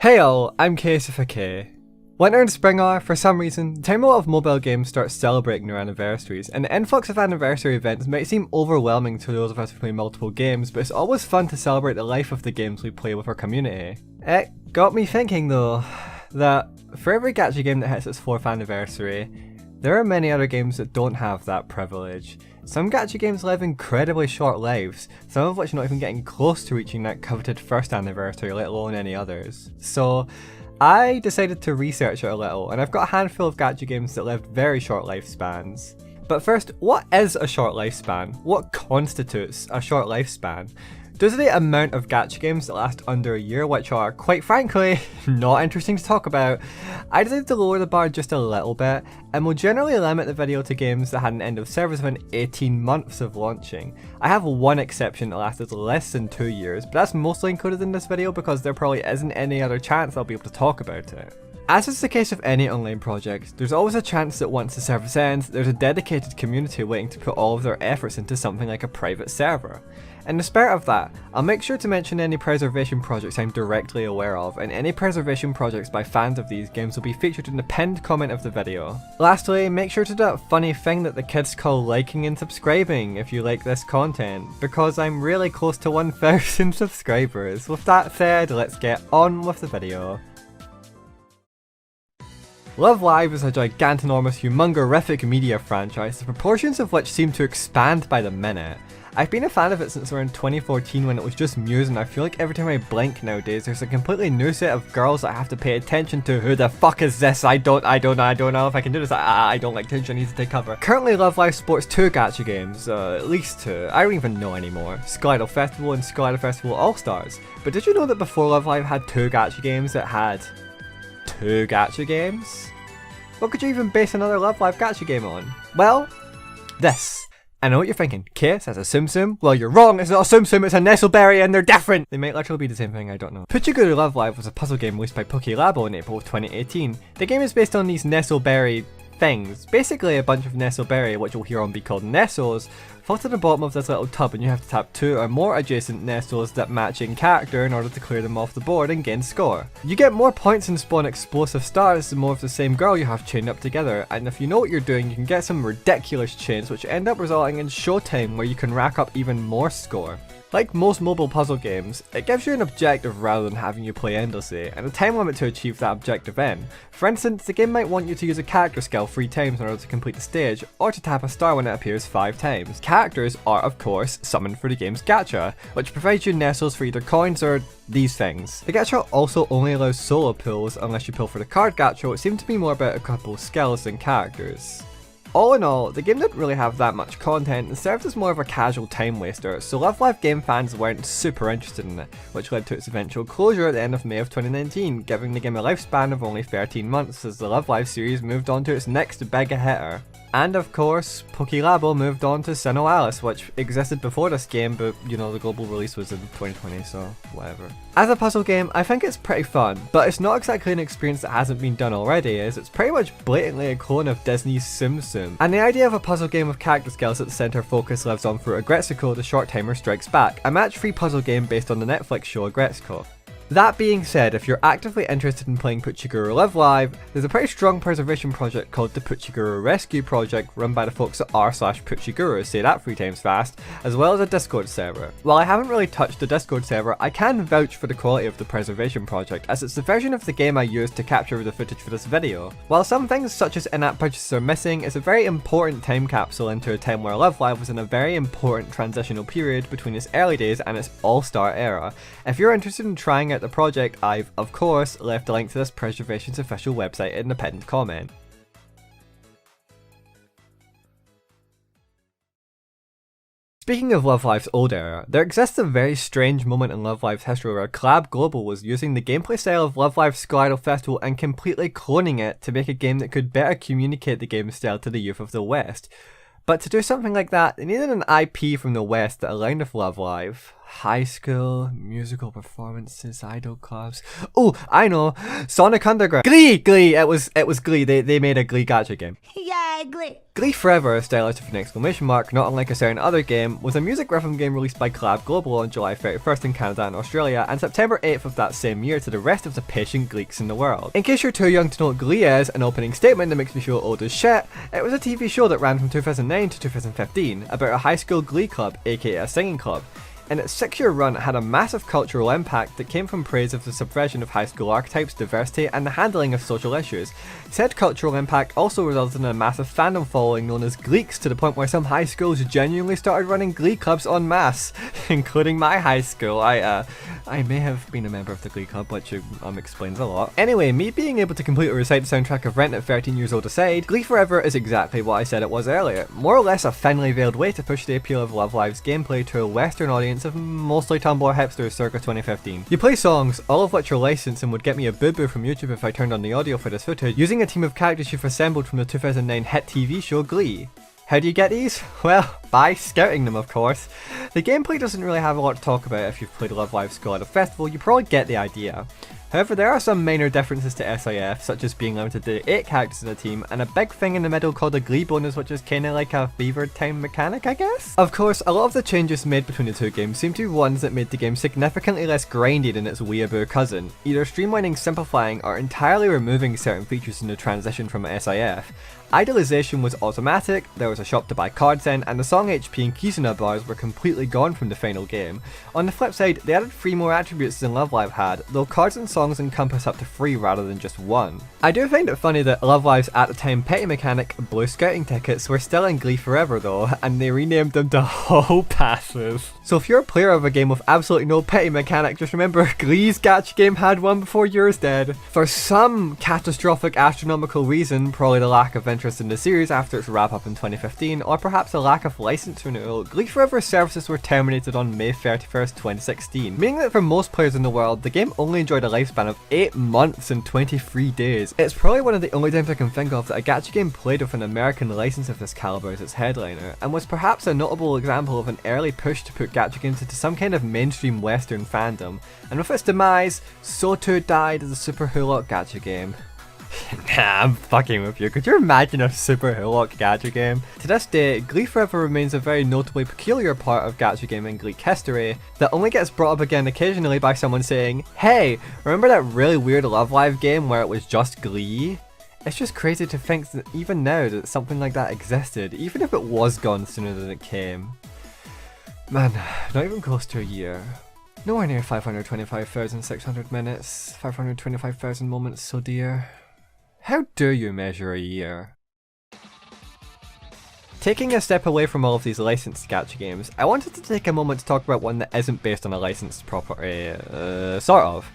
Hey all, I'm Kaius. Winter and spring are, for some reason, the time a lot of mobile games start celebrating their anniversaries, and the influx of anniversary events might seem overwhelming to those of us who play multiple games, but it's always fun to celebrate the life of the games we play with our community. It got me thinking though, that for every gacha game that hits its 4th anniversary, there are many other games that don't have that privilege. Some gacha games live incredibly short lives, some of which are not even getting close to reaching that coveted 1st anniversary, let alone any others. So I decided to research it a little, and I've got a handful of gacha games that lived very short lifespans. But first, what is a short lifespan? What constitutes a short lifespan? Those are the amount of gacha games that last under a year, which are, quite frankly, not interesting to talk about. I decided to lower the bar just a little bit, and will generally limit the video to games that had an end of service within 18 months of launching. I have one exception that lasted less than 2 years, but that's mostly included in this video because there probably isn't any other chance I'll be able to talk about it. As is the case of any online project, there's always a chance that once the service ends, there's a dedicated community waiting to put all of their efforts into something like a private server. In the spirit of that, I'll make sure to mention any preservation projects I'm directly aware of, and any preservation projects by fans of these games will be featured in the pinned comment of the video. Lastly, make sure to do that funny thing that the kids call liking and subscribing if you like this content, because I'm really close to 1,000 subscribers. With that said, let's get on with the video. Love Live is a gigantinormous, humongous media franchise, the proportions of which seem to expand by the minute. I've been a fan of it since around 2014 when it was just Muse, and I feel like every time I blink nowadays there's a completely new set of girls that I have to pay attention to. Who the fuck is this? I don't know if I can do this. I don't like attention, I need to take cover. Currently Love Live sports 2 gacha games, at least 2, I don't even know anymore. Sky Festival and Sky Festival ALLSTARS. But did you know that before Love Live had 2 gacha games, it had 2 gacha games? What could you even base another Love Live gacha game on? Well, this. I know what you're thinking, Kaius, that's a Tsum Tsum? Well, you're wrong, it's not a Tsum Tsum, it's a Nestleberry and they're different! They might literally be the same thing, I don't know. Puchiguru Love Live was a puzzle game released by Labo in April of 2018. The game is based on these Nestleberry things. Basically a bunch of Nestleberry, which we'll hear on be called Nestles, fall to the bottom of this little tub and you have to tap 2 or more adjacent Nestles that match in character in order to clear them off the board and gain score. You get more points and spawn explosive stars the more of the same girl you have chained up together, and if you know what you're doing you can get some ridiculous chains which end up resulting in showtime where you can rack up even more score. Like most mobile puzzle games, it gives you an objective rather than having you play endlessly, and a time limit to achieve that objective in. For instance, the game might want you to use a character skill 3 times in order to complete the stage, or to tap a star when it appears 5 times. Characters are, of course, summoned for the game's gacha, which provides you nestles for either coins or these things. The gacha also only allows solo pulls unless you pull for the card gacha, which seemed to be more about a couple skills than characters. All in all, the game didn't really have that much content and served as more of a casual time waster, so Love Live game fans weren't super interested in it, which led to its eventual closure at the end of May of 2019, giving the game a lifespan of only 13 months as the Love Live series moved on to its next big hitter. And of course, Labo moved on to Sinnoh Alice, which existed before this game, but you know, the global release was in 2020, so whatever. As a puzzle game, I think it's pretty fun, but it's not exactly an experience that hasn't been done already, as it's pretty much blatantly a clone of Disney's Tsum Tsum. And the idea of a puzzle game with character skills at the centre focus lives on through Agretsuko The Short Timer Strikes Back, a match-3 puzzle game based on the Netflix show Agretsuko. That being said, if you're actively interested in playing Puchiguru Live Live, there's a pretty strong preservation project called the Puchiguru Rescue Project run by the folks at r/Puchiguru, say that 3 times fast, as well as a Discord server. While I haven't really touched the Discord server, I can vouch for the quality of the preservation project, as it's the version of the game I used to capture the footage for this video. While some things such as in-app purchases are missing, it's a very important time capsule into a time where Love Live was in a very important transitional period between its early days and its all-star era. If you're interested in trying out the project, I've, of course, left a link to this preservation's official website in the pinned comment. Speaking of Love Live's old era, there exists a very strange moment in Love Live's history where Collab Global was using the gameplay style of Love Live's Sky Festival and completely cloning it to make a game that could better communicate the game style to the youth of the West. But to do something like that, they needed an IP from the West that aligned with Love Live. High school, musical performances, idol clubs. Oh, I know! Sonic Underground! Glee! It was Glee. They made a Glee gacha game. Yay! Glee. Glee Forever, stylized with an exclamation mark, not unlike a certain other game, was a music rhythm game released by Collab Global on July 31st in Canada and Australia, and September 8th of that same year to the rest of the patient Gleeks in the world. In case you're too young to know what Glee is, an opening statement that makes me feel old as shit, it was a TV show that ran from 2009 to 2015, about a high school glee club, aka a singing club. In its 6-year run, it had a massive cultural impact that came from praise of the subversion of high school archetypes, diversity, and the handling of social issues. Said cultural impact also resulted in a massive fandom following known as Gleeks, to the point where some high schools genuinely started running glee clubs en masse, including my high school. I may have been a member of the glee club, which explains a lot. Anyway, me being able to completely recite the soundtrack of Rent at 13 years old aside, Glee Forever is exactly what I said it was earlier. More or less a thinly veiled way to push the appeal of Love Live's gameplay to a Western audience of mostly Tumblr hipsters circa 2015. You play songs, all of which are licensed and would get me a boo-boo from YouTube if I turned on the audio for this footage, using a team of characters you've assembled from the 2009 hit TV show Glee. How do you get these? Well, by scouting them, of course. The gameplay doesn't really have a lot to talk about if you've played Love Live School at a festival, you probably get the idea. However, there are some minor differences to SIF, such as being limited to 8 characters in a team, and a big thing in the middle called a Glee bonus, which is kinda like a Fever Time mechanic, I guess? Of course, a lot of the changes made between the two games seem to be ones that made the game significantly less grindy than its weeaboo cousin, either streamlining, simplifying, or entirely removing certain features in the transition from SIF. Idolization was automatic, there was a shop to buy cards in, and the song HP and Kizuna bars were completely gone from the final game. On the flip side, they added 3 more attributes than Love Live had, though cards and songs encompass up to 3 rather than just 1. I do find it funny that Love Live's at the time petty mechanic, Blue Scouting Tickets, were still in Glee Forever though, and they renamed them to Hall Passes. So if you're a player of a game with absolutely no petty mechanic, just remember Glee's gacha game had one before yours did. For some catastrophic astronomical reason, probably the lack of interest in the series after its wrap up in 2015, or perhaps a lack of license renewal, Glee Forever services were terminated on May 31st, 2016, meaning that for most players in the world, the game only enjoyed a lifespan of 8 months and 23 days. It's probably one of the only times I can think of that a gacha game played with an American license of this caliber as its headliner, and was perhaps a notable example of an early push to put gacha games into some kind of mainstream Western fandom, and with its demise, so too died the Super Hulock gacha game. Nah, I'm fucking with you. Could you imagine a Super Hulock gacha game? To this day, Glee Forever remains a very notably peculiar part of gacha gaming Gleek history that only gets brought up again occasionally by someone saying, "Hey, remember that really weird Love Live game where it was just Glee?" It's just crazy to think that even now that something like that existed, even if it was gone sooner than it came. Man, not even close to a year. Nowhere near 525,600 minutes, 525,000 moments so dear. How do you measure a year? Taking a step away from all of these licensed gacha games, I wanted to take a moment to talk about one that isn't based on a licensed property, sort of.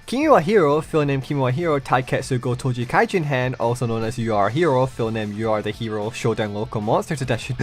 Kimi wa Hero, full name Kimi wa Hero Taiketsu go Toji Kaijin Hen, also known as You Are a Hero, full name You Are the Hero Showdown Local Monsters Edition,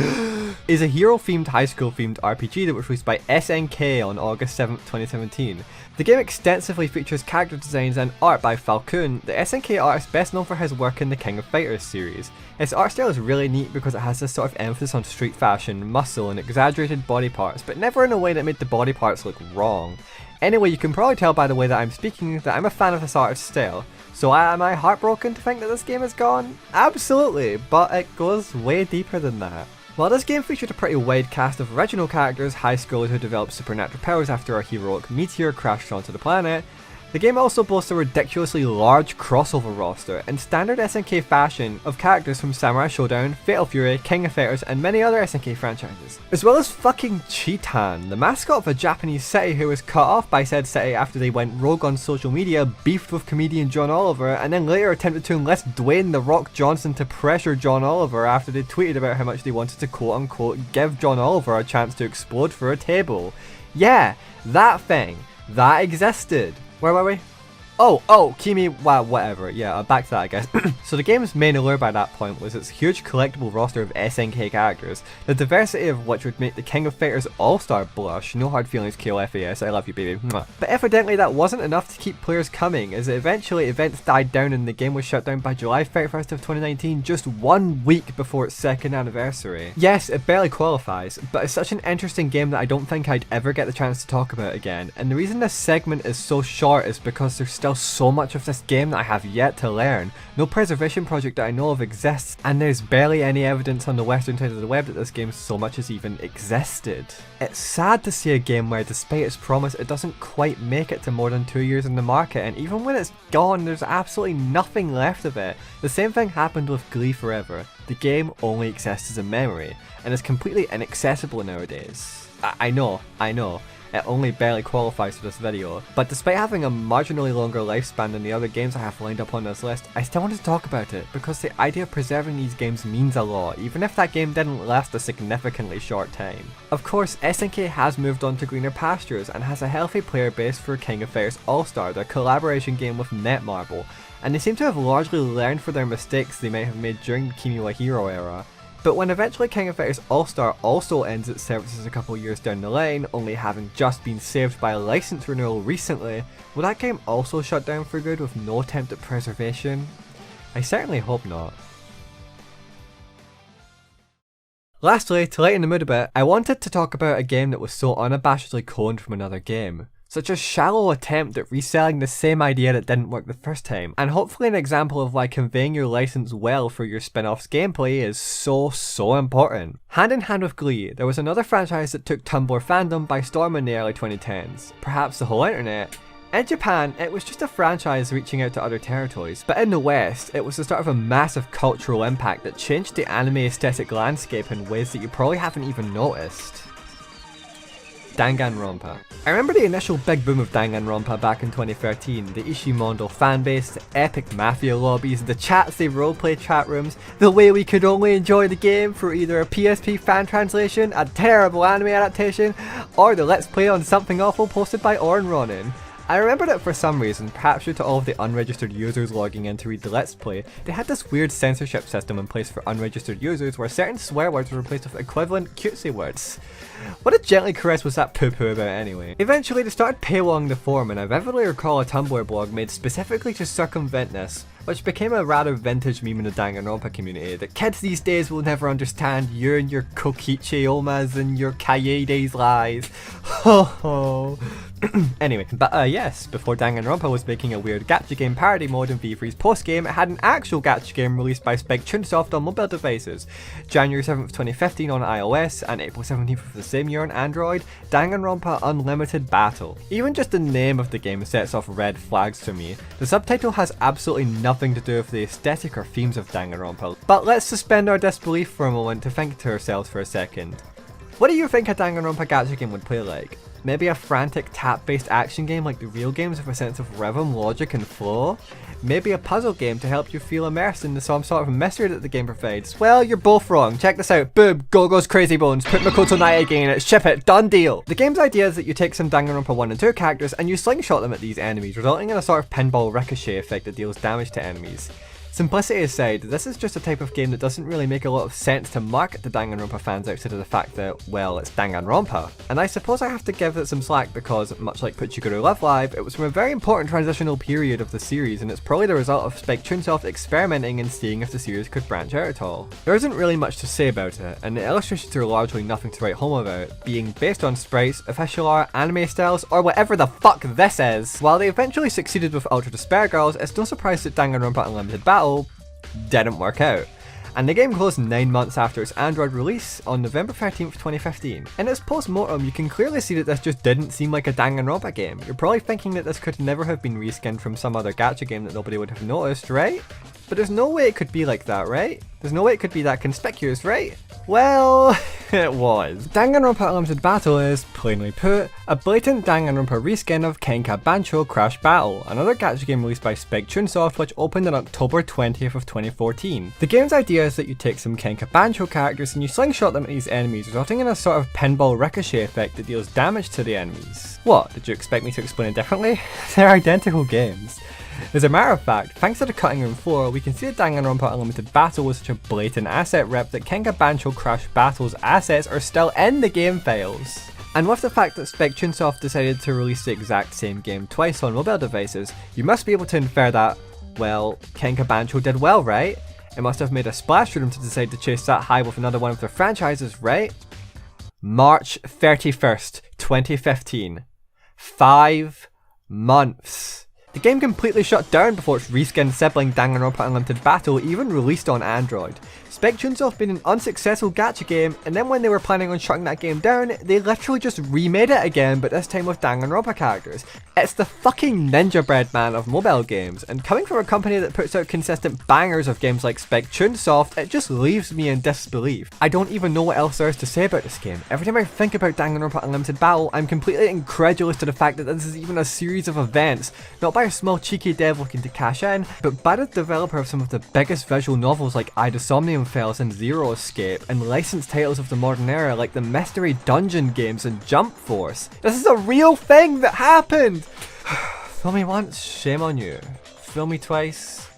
is a hero-themed, high school-themed RPG that was released by SNK on August 7th, 2017. The game extensively features character designs and art by Falcon, the SNK artist best known for his work in the King of Fighters series. Its art style is really neat because it has this sort of emphasis on street fashion, muscle, and exaggerated body parts, but never in a way that made the body parts look wrong. Anyway, you can probably tell by the way that I'm speaking that I'm a fan of this artist's style. So am I heartbroken to think that this game is gone? Absolutely, but it goes way deeper than that. While this game featured a pretty wide cast of original characters, high schoolers who developed supernatural powers after a heroic meteor crashed onto the planet, the game also boasts a ridiculously large crossover roster in standard SNK fashion of characters from Samurai Shodown, Fatal Fury, King of Fighters, and many other SNK franchises. As well as fucking Cheetan, the mascot of a Japanese city who was cut off by said city after they went rogue on social media, beefed with comedian John Oliver, and then later attempted to enlist Dwayne "The Rock" Johnson to pressure John Oliver after they tweeted about how much they wanted to quote unquote give John Oliver a chance to explode through a table. Yeah, that thing. That existed. Where were we? Kimi, wow, whatever. Yeah, back to that, I guess. So the game's main allure by that point was its huge collectible roster of SNK characters, the diversity of which would make the King of Fighters All-Star blush. No hard feelings, KOFAS, I love you, baby. Mwah. But evidently that wasn't enough to keep players coming, as eventually events died down and the game was shut down by July 31st of 2019, just 1 week before its second anniversary. Yes, it barely qualifies, but it's such an interesting game that I don't think I'd ever get the chance to talk about again, and the reason this segment is so short is because there's still still so much of this game that I have yet to learn. No preservation project that I know of exists, and there's barely any evidence on the western side of the web that this game so much as even existed. It's sad to see a game where, despite its promise, it doesn't quite make it to more than 2 years in the market, and even when it's gone, there's absolutely nothing left of it. The same thing happened with Glee Forever. The game only exists as a memory, and is completely inaccessible nowadays. I know, it only barely qualifies for this video, but despite having a marginally longer lifespan than the other games I have lined up on this list, I still want to talk about it, because the idea of preserving these games means a lot, even if that game didn't last a significantly short time. Of course, SNK has moved on to greener pastures, and has a healthy player base for King of Fighters All-Star, their collaboration game with Netmarble, and they seem to have largely learned from their mistakes they might have made during the Kimi wa Hero era. But when eventually King of Fighters All-Star also ends its services a couple years down the line, only having just been saved by a license renewal recently, will that game also shut down for good with no attempt at preservation? I certainly hope not. Lastly, to lighten the mood a bit, I wanted to talk about a game that was so unabashedly cloned from another game. Such a shallow attempt at reselling the same idea that didn't work the first time, and hopefully an example of why conveying your license well for your spin-off's gameplay is so important. Hand in hand with Glee, there was another franchise that took Tumblr fandom by storm in the early 2010s, perhaps the whole internet. In Japan, it was just a franchise reaching out to other territories, but in the West, it was the start of a massive cultural impact that changed the anime aesthetic landscape in ways that you probably haven't even noticed. Danganronpa. I remember the initial big boom of Danganronpa back in 2013, the Ishimondo fanbase, the epic mafia lobbies, the chats they roleplay chat rooms, the way we could only enjoy the game for either a PSP fan translation, a terrible anime adaptation, or the Let's Play on Something Awful posted by Oren Ronin. I remember that for some reason, perhaps due to all of the unregistered users logging in to read the Let's Play, they had this weird censorship system in place for unregistered users where certain swear words were replaced with equivalent cutesy words. What a gently caress was that poo-poo about anyway? Eventually they started paywalling the forum, and I vividly recall a Tumblr blog made specifically to circumvent this, which became a rather vintage meme in the Danganronpa community that kids these days will never understand you and your Kokichi Omas and your Kaede's lies. Ho ho. Anyway, but yes, before Danganronpa was making a weird gacha game parody mode in V3's post-game, it had an actual gacha game released by Spike Chunsoft on mobile devices. January 7th, 2015 on iOS, and April 17th of the same year on Android, Danganronpa Unlimited Battle. Even just the name of the game sets off red flags to me. The subtitle has absolutely nothing to do with the aesthetic or themes of Danganronpa, but let's suspend our disbelief for a moment to think to ourselves for a second. What do you think a Danganronpa gacha game would play like? Maybe a frantic tap-based action game like the real games with a sense of rhythm, logic and flow? Maybe a puzzle game to help you feel immersed in some sort of mystery that the game provides? Well, you're both wrong. Check this out. Boom, Go-Go's Crazy Bones, put Makoto Night again in it, ship it, done deal! The game's idea is that you take some Danganronpa 1 and 2 characters and you slingshot them at these enemies, resulting in a sort of pinball ricochet effect that deals damage to enemies. Simplicity aside, this is just a type of game that doesn't really make a lot of sense to market to Danganronpa fans outside of the fact that, well, it's Danganronpa. And I suppose I have to give it some slack because, much like Puchiguru Love Live, it was from a very important transitional period of the series, and it's probably the result of Spike Chunsoft experimenting and seeing if the series could branch out at all. There isn't really much to say about it, and the illustrations are largely nothing to write home about, being based on sprites, official art, anime styles, or whatever the fuck this is. While they eventually succeeded with Ultra Despair Girls, it's no surprise that Danganronpa Unlimited Battle didn't work out, and the game closed 9 months after its Android release on November 13th, 2015. In its post-mortem, you can clearly see that this just didn't seem like a Danganronpa game. You're probably thinking that this could never have been reskinned from some other gacha game that nobody would have noticed, right? But there's no way it could be like that, right? There's no way it could be that conspicuous, right? Well, it was. Danganronpa Unlimited Battle is, plainly put, a blatant Danganronpa reskin of Kenka Bancho Crash Battle, another gacha game released by Spike Chunsoft which opened on October 20th of 2014. The game's idea is that you take some Kenka Bancho characters and you slingshot them at these enemies, resulting in a sort of pinball ricochet effect that deals damage to the enemies. What, did you expect me to explain it differently? They're identical games. As a matter of fact, thanks to the cutting room floor, we can see that Danganronpa Unlimited Battle was such a blatant asset rip that Kenka Bancho Crash Battle's assets are still in the game files. And with the fact that Spike Chunsoft decided to release the exact same game twice on mobile devices, you must be able to infer that, well, Kenka Bancho did well, right? It must have made a splash for them to decide to chase that high with another one of their franchises, right? March 31st, 2015. 5 months. The game completely shut down before its reskinned sibling Danganronpa Unlimited Battle even released on Android. Spec Chunsoft have been an unsuccessful gacha game, and then when they were planning on shutting that game down, they literally just remade it again, but this time with Danganronpa characters. It's the fucking ninja bread man of mobile games, and coming from a company that puts out consistent bangers of games like Spec Chunsoft, it just leaves me in disbelief. I don't even know what else there is to say about this game. Every time I think about Danganronpa Unlimited Battle, I'm completely incredulous to the fact that this is even a series of events, not by a small cheeky dev looking to cash in, but by the developer of some of the biggest visual novels like Ida Somnium Fells and Zero Escape, and licensed titles of the modern era like the Mystery Dungeon games and Jump Force. This is a real thing that happened! Fool me once, shame on you. Fool me twice,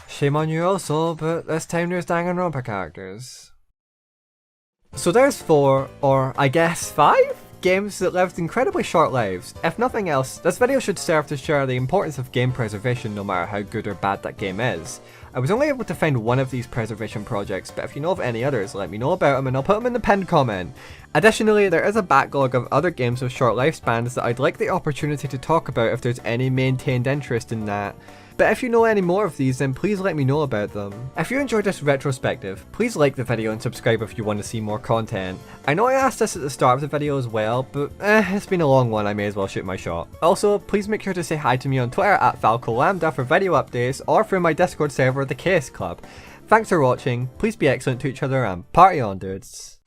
shame on you also, but this time there's Danganronpa characters. So there's 4, or I guess 5? Games that lived incredibly short lives. If nothing else, this video should serve to share the importance of game preservation no matter how good or bad that game is. I was only able to find one of these preservation projects, but if you know of any others, let me know about them and I'll put them in the pinned comment. Additionally, there is a backlog of other games with short lifespans that I'd like the opportunity to talk about if there's any maintained interest in that. But if you know any more of these, then please let me know about them. If you enjoyed this retrospective, please like the video and subscribe if you want to see more content. I know I asked this at the start of the video as well, but it's been a long one, I may as well shoot my shot. Also, please make sure to say hi to me on Twitter at FalcoLambda for video updates, or through my Discord server, the Chaos Club. Thanks for watching, please be excellent to each other, and party on, dudes.